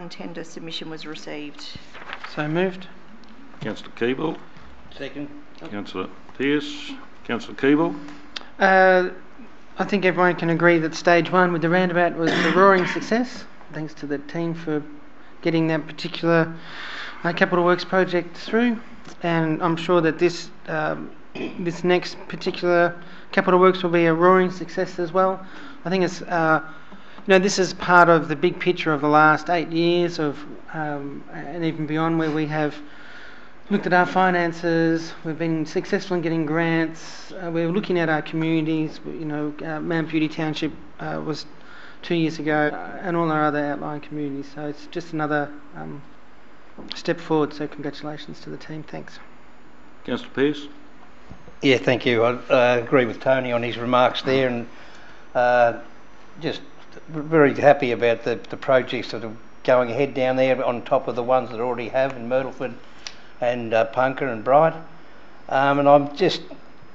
tender submission was received. So moved. Councillor Keeble. Second. Councillor Pearce. Councillor Keeble. I think everyone can agree that stage one with the roundabout was a roaring success. Thanks to the team for getting that particular capital works project through, and I'm sure that this next particular capital works will be a roaring success as well. I think it's this is part of the big picture of the last 8 years of and even beyond, where we have looked at our finances. We've been successful in getting grants. We're looking at our communities. Mount Beauty Township was 2 years ago, and all our other outlying communities. So it's just another step forward. So congratulations to the team. Thanks. Councillor Pearce. Yeah, thank you. I agree with Tony on his remarks there, and just very happy about the projects that are going ahead down there on top of the ones that already have in Myrtleford and Punker and Bright. And I'm just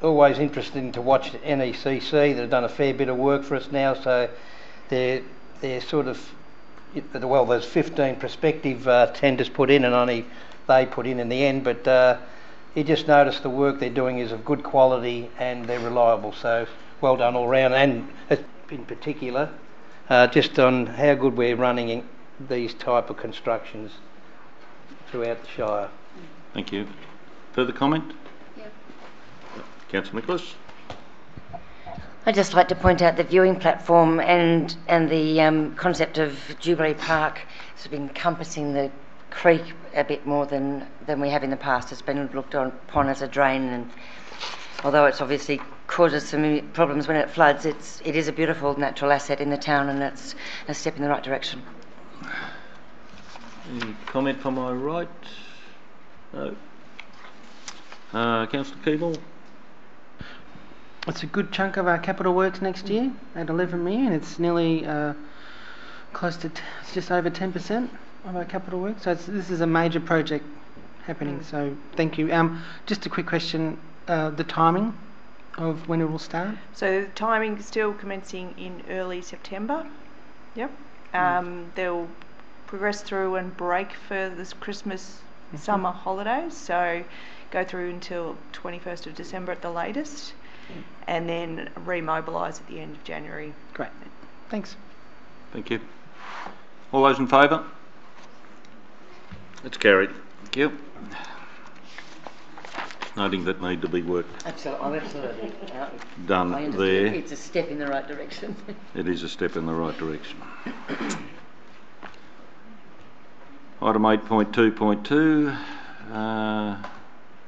always interested to watch NECC. They've done a fair bit of work for us now, so they're sort of, well, there's 15 prospective tenders put in, and only they put in the end, but you just notice the work they're doing is of good quality and they're reliable, so well done all round, and in particular just on how good we're running these type of constructions throughout the Shire. Thank you. Further comment? Yeah. Councillor Nicholas. I'd just like to point out the viewing platform and the concept of Jubilee Park sort of encompassing the creek a bit more than we have in the past. It's been looked upon as a drain, and although it's obviously causes some problems when it floods, it is a beautiful natural asset in the town, and it's a step in the right direction. Any comment from my right? No. Councillor Keeble. It's a good chunk of our capital works next year at 11 million. It's nearly close to it's just over 10% of our capital works. So this is a major project happening. So thank you. Just a quick question: the timing of when it will start? So the timing is still commencing in early September. Yep. They'll progress through and break for this Christmas summer holidays. So go through until 21st of December at the latest, and then remobilise at the end of January. Great. Thanks. Thank you. All those in favour? It's carried. Thank you. Noting that need to be worked Absolutely. done I understand. there. It's a step in the right direction. It is a step in the right direction. Item 8.2.2,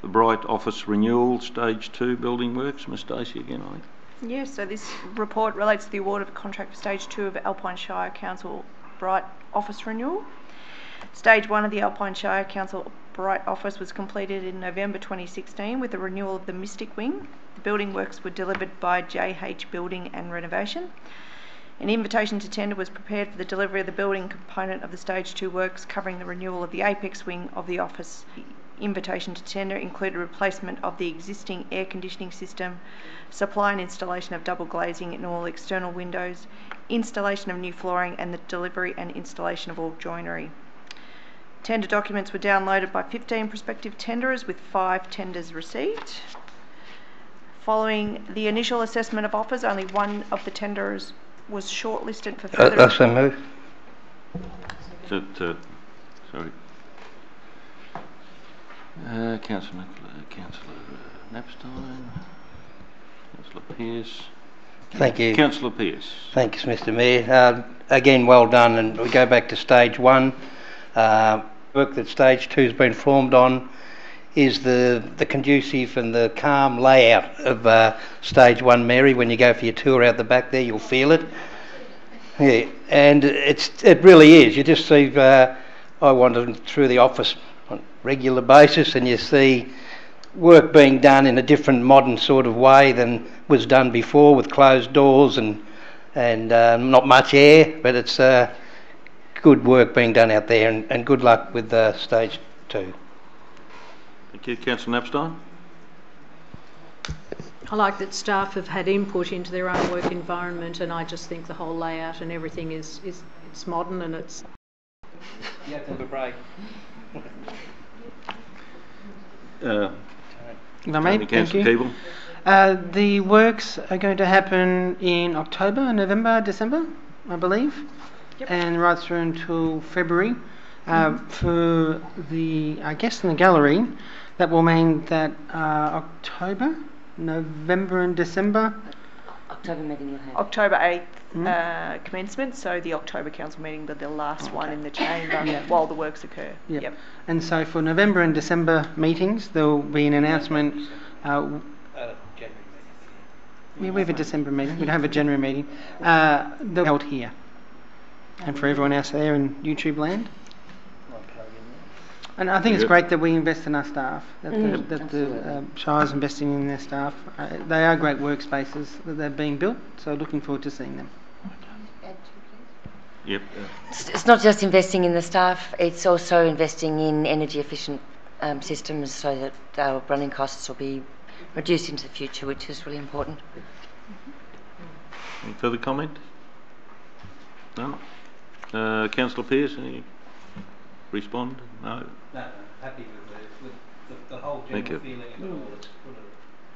the Bright Office Renewal Stage 2 Building Works. Ms Stacey again, I think. Yes, so this report relates to the award of a contract for Stage 2 of Alpine Shire Council Bright Office Renewal. Stage 1 of the Alpine Shire Council Bright Office was completed in November 2016 with the renewal of the Mystic Wing. The building works were delivered by JH Building and Renovation. An invitation to tender was prepared for the delivery of the building component of the Stage 2 works covering the renewal of the Apex Wing of the office. The invitation to tender included replacement of the existing air conditioning system, supply and installation of double glazing in all external windows, installation of new flooring, and the delivery and installation of all joinery. Tender documents were downloaded by 15 prospective tenderers with 5 tenders received. Following the initial assessment of offers, only one of the tenderers was shortlisted for further... That's a move. Sorry. Councillor Napstein, Councillor Pearce. Thank you. Councillor Pearce. Thanks, Mr Mayor. Again, well done, and we go back to Stage 1. Work that Stage 2 has been formed on is the conducive and the calm layout of Stage 1, Mary. When you go for your tour out the back there, you'll feel it. Yeah, and it really is. You just see, I wander through the office on a regular basis, and you see work being done in a different modern sort of way than was done before, with closed doors and not much air, but it's good work being done out there, and good luck with Stage 2. Thank you. Councillor Napstein. I like that staff have had input into their own work environment, and I just think the whole layout and everything it's modern, and it's You have to have a break. If I may, thank Councillor you. Keeble. The works are going to happen in October, November, December, I believe, and right through until February. For the, I guess in the gallery, that will mean that October, November and December. October meeting you'll have. October 8th commencement, so the October council meeting, but the last one in the chamber while the works occur. Yep. And so for November and December meetings, there will be an announcement. January We have a December meeting. We don't have a January meeting. They'll be held here. And for everyone else there in YouTube land. And I think it's great that we invest in our staff, that the Shire's investing in their staff. They are great workspaces that they're being built, so looking forward to seeing them. Yep. It's not just investing in the staff, it's also investing in energy efficient systems so that our running costs will be reduced into the future, which is really important. Any further comment? No? Councillor Pearce, any respond? No? No, happy with the whole general feeling of it all. It's good.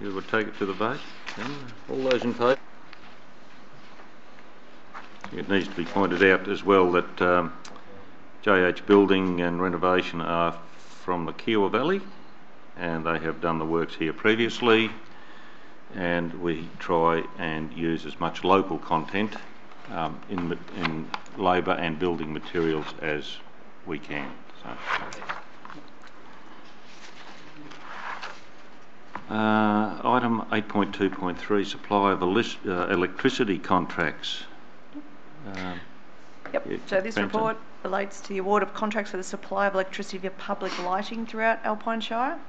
You would take it to the vote then? All those in favour? It needs to be pointed out as well that JH Building and Renovation are from the Kiowa Valley, and they have done the works here previously, and we try and use as much local content in labour and building materials as we can. So. Item 8.2.3, supply of electricity contracts. So this report relates to the award of contracts for the supply of electricity for public lighting throughout Alpine Shire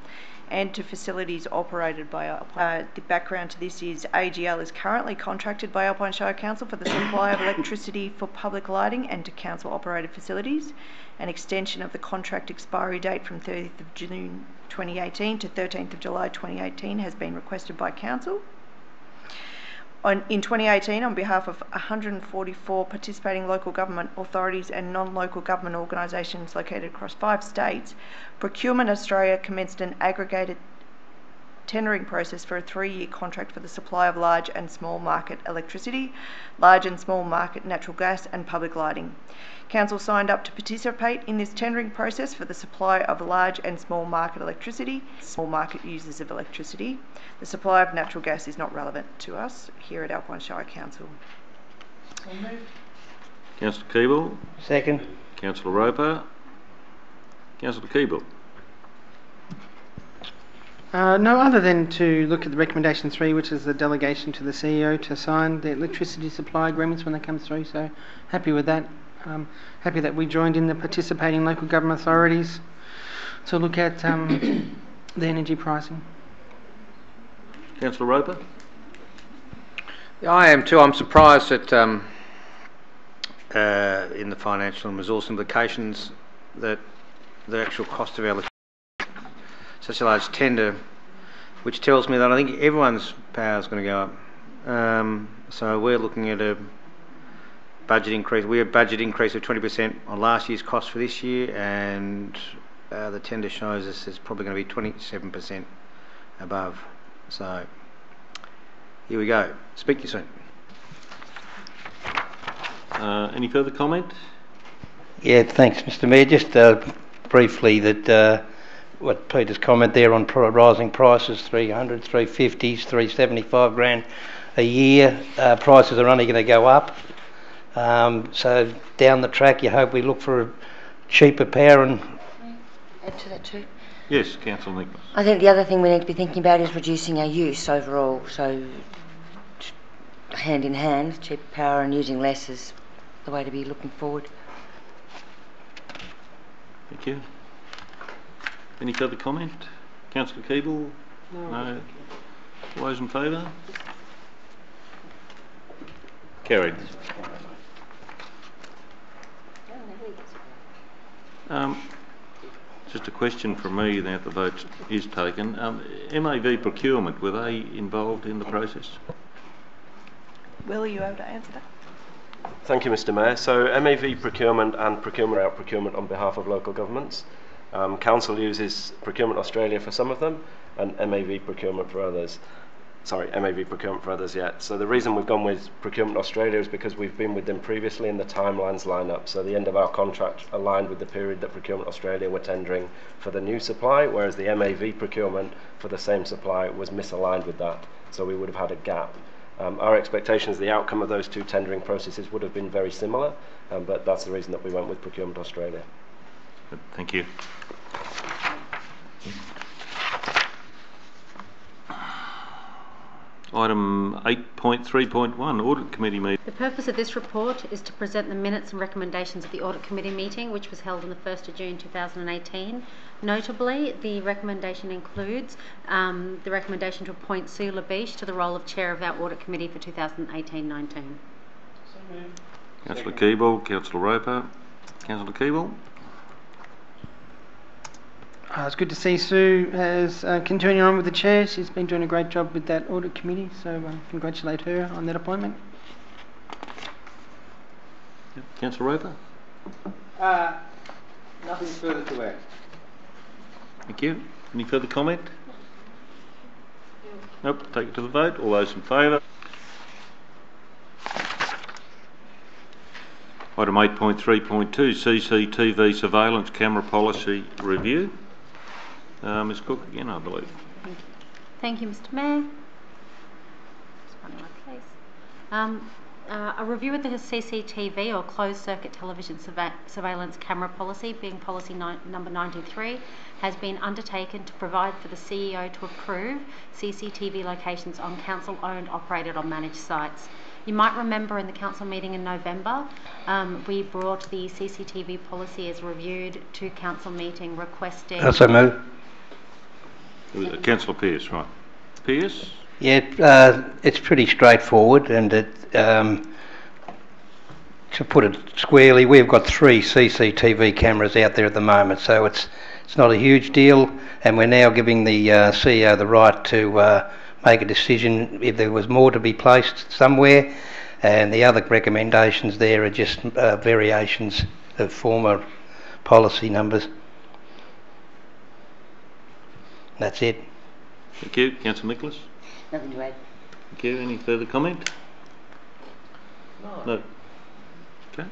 and to facilities operated by Alpine. The background to this is AGL is currently contracted by Alpine Shire Council for the supply of electricity for public lighting and to council operated facilities. An extension of the contract expiry date from 30th of June 2018 to 13th of July 2018 has been requested by council. In 2018, on behalf of 144 participating local government authorities and non-local government organisations located across 5 states, Procurement Australia commenced an aggregated tendering process for a 3-year contract for the supply of large and small market electricity, large and small market natural gas and public lighting. Council signed up to participate in this tendering process for the supply of large and small market electricity, small market users of electricity. The supply of natural gas is not relevant to us here at Alpine Shire Council. Councillor Keeble. Second. Councillor Roper. Councillor Keeble. No, other than to look at the recommendation 3, which is the delegation to the CEO to sign the electricity supply agreements when they come through. So happy with that. Happy that we joined in the participating local government authorities to look at the energy pricing. Councillor Roper. Yeah, I am too. I'm surprised that in the financial and resource implications that the actual cost of our such a large tender, which tells me that I think everyone's power is going to go up. So we're looking at a budget increase. We have a budget increase of 20% on last year's cost for this year, and the tender shows us it's probably going to be 27% above. So here we go. Speak to you soon. Any further comment? Yeah, thanks, Mr. Mayor. Just briefly, that what Peter's comment there on rising prices, 300, 350s, 375 grand a year. Prices are only going to go up. So down the track, you hope we look for a cheaper power. And Add to that too. Yes, Councillor Nicholas. I think the other thing we need to be thinking about is reducing our use overall. So hand in hand, cheaper power and using less is the way to be looking forward. Thank you. Any further comment? Councillor Keeble? No. All those in favour? Carried. Just a question from me now that the vote is taken. MAV Procurement, were they involved in the process? Will, are you able to answer that? Thank you, Mr. Mayor. So MAV procurement and procurement out procurement on behalf of local governments. Council uses Procurement Australia for some of them and MAV procurement for others. Sorry, MAV procurement for others yet. So the reason we've gone with Procurement Australia is because we've been with them previously and the timelines line up. So the end of our contract aligned with the period that Procurement Australia were tendering for the new supply, whereas the MAV procurement for the same supply was misaligned with that. So we would have had a gap. Our expectation is the outcome of those two tendering processes would have been very similar, but that's the reason that we went with Procurement Australia. Good, thank you. Item 8.3.1, Audit Committee meeting. The purpose of this report is to present the minutes and recommendations of the Audit Committee meeting, which was held on the 1st of June 2018. Notably, the recommendation includes the recommendation to appoint Sue Labiche to the role of Chair of our Audit Committee for 2018-19. Councillor Keeble, Councillor Roper. Councillor Keeble. It's good to see Sue as continuing on with the chair. She's been doing a great job with that audit committee, so congratulate her on that appointment. Yep. Councillor Roper. Nothing further to add. Thank you. Any further comment? Nope. Take it to the vote. All those in favour? Item 8.3.2, CCTV surveillance camera policy review. Ms Cook again, I believe. Thank you, Mr. Mayor. Just finding my place. A review of the CCTV or closed circuit television surveillance camera policy, being policy number 93, has been undertaken to provide for the CEO to approve CCTV locations on council-owned, operated or managed sites. You might remember in the council meeting in November, we brought the CCTV policy as reviewed to council meeting requesting... So move. Councillor Pearce, right. Pearce? Yeah, it's pretty straightforward, and to put it squarely, we've got 3 CCTV cameras out there at the moment, so it's not a huge deal, and we're now giving the CEO the right to make a decision if there was more to be placed somewhere, and the other recommendations there are just variations of former policy numbers. That's it. Thank you. Councillor Nicholas? Nothing to add. Thank you. Any further comment? No. Okay.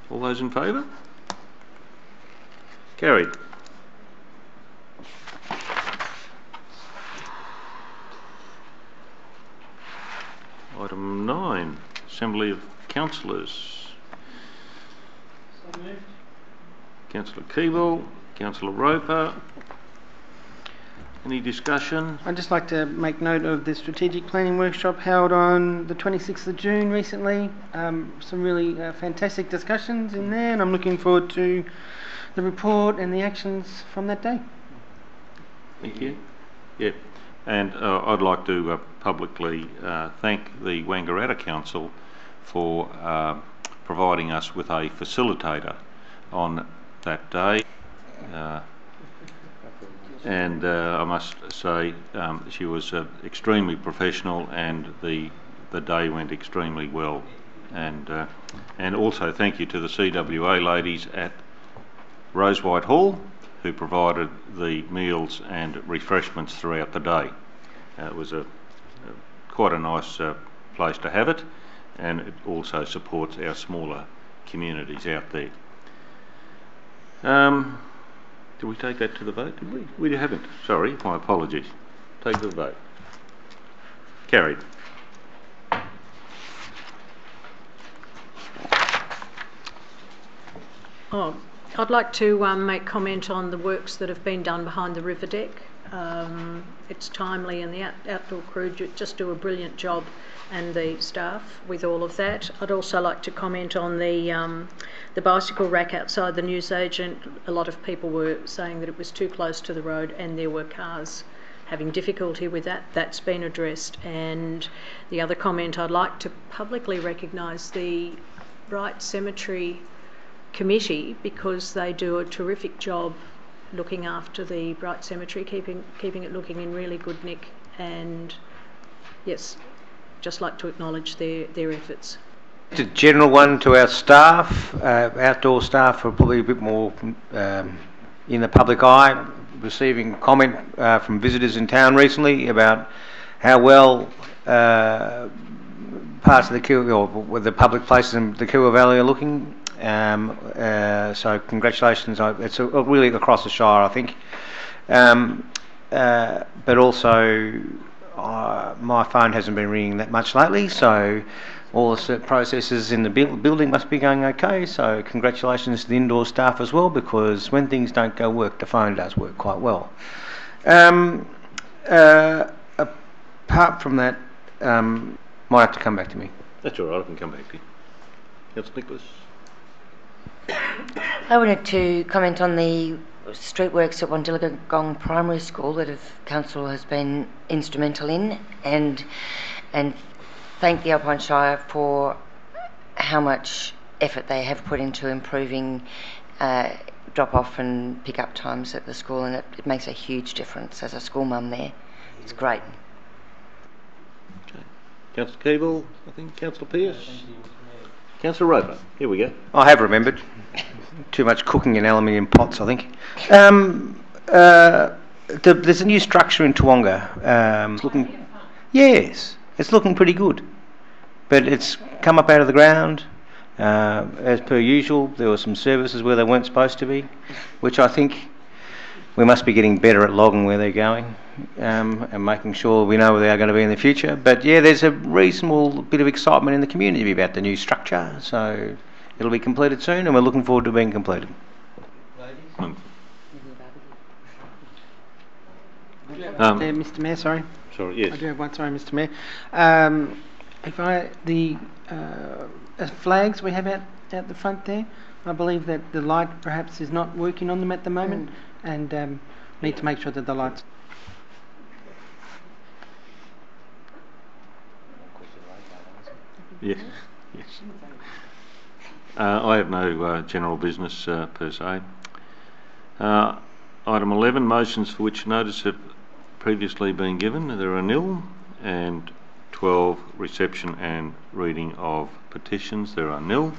All those in favour? Carried. Item 9, Assembly of Councillors. So moved. Councillor Keeble, Councillor Roper. Any discussion? I'd just like to make note of the strategic planning workshop held on the 26th of June recently. Some really fantastic discussions in there, and I'm looking forward to the report and the actions from that day. Thank you. Yep. And I'd like to publicly thank the Wangaratta Council for providing us with a facilitator on that day. And I must say she was extremely professional, and the day went extremely well. And also thank you to the CWA ladies at Rosewhite Hall, who provided the meals and refreshments throughout the day. It was quite a nice place to have it, and it also supports our smaller communities out there. Did we take that to the vote? Did we? We haven't. Sorry, my apologies. Take the vote. Carried. Oh, I'd like to make comment on the works that have been done behind the river deck. It's timely, and the outdoor crew just do a brilliant job, and the staff with all of that. I'd also like to comment on the bicycle rack outside the newsagent. A lot of people were saying that it was too close to the road, and there were cars having difficulty with that. That's been addressed. And the other comment, I'd like to publicly recognise the Bright Cemetery Committee, because they do a terrific job looking after the Bright Cemetery, keeping it looking in really good nick. And yes, just like to acknowledge their efforts. A general one to our staff. Outdoor staff are probably a bit more in the public eye, receiving comment from visitors in town recently about how well parts of the Kilwa, or the public places in the Kilwa Valley are looking. So congratulations. It's really across the Shire, I think. But also, my phone hasn't been ringing that much lately, so all the processes in the building must be going okay. So congratulations to the indoor staff as well, because when things don't go work, the phone does work quite well. Apart from that, might have to come back to me. That's all right, I can come back to you. Councillor Nicholas. I wanted to comment on the street works at Wandillagong Primary School that Council has been instrumental in, and thank the Alpine Shire for how much effort they have put into improving drop-off and pick-up times at the school, and it makes a huge difference as a school mum there. It's great. Okay. Councillor Keeble, I think. Councillor Pearce. Councillor Roper. Here we go. I have remembered. Too much cooking in aluminium pots, I think. There's a new structure in Toowoonga. It's looking pretty good. But it's come up out of the ground. As per usual, there were some services where they weren't supposed to be, which I think we must be getting better at logging where they're going, and making sure we know where they are going to be in the future. But yeah, there's a reasonable bit of excitement in the community about the new structure, so it'll be completed soon, and we're looking forward to being completed. Mr. Mayor, sorry. Sorry, yes. I do have one. Sorry, Mr. Mayor. The flags we have out the front there, I believe that the light perhaps is not working on them at the moment, and need to make sure that the lights. Yes. Yes. I have no general business per se. Item 11, motions for which notice have previously been given. There are nil. And 12, reception and reading of petitions. There are nil.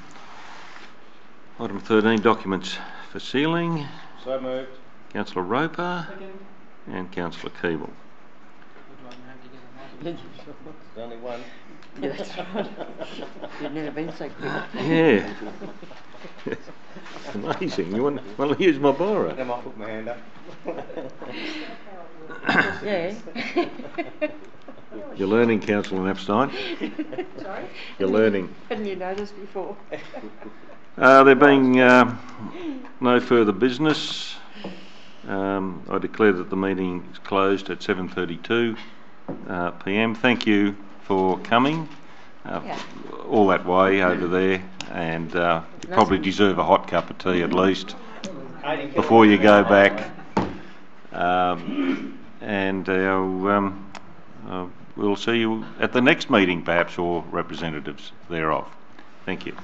Item 13, documents for sealing. So moved. Councillor Roper. Second. And Councillor Keeble. There's only one. Yeah, that's right. You've never been so quick. Yeah. It's amazing. You want to use my biro? I might put my hand up. Yeah. You're learning, Councillor Napstein. Sorry? You're learning. Hadn't you noticed before? There being no further business, I declare that the meeting is closed at 7:32 p.m. Thank you for coming all that way over there, and you probably deserve a hot cup of tea at least before you go back. And we'll see you at the next meeting, perhaps, or representatives thereof. Thank you.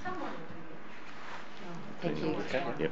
Thank you. Yep.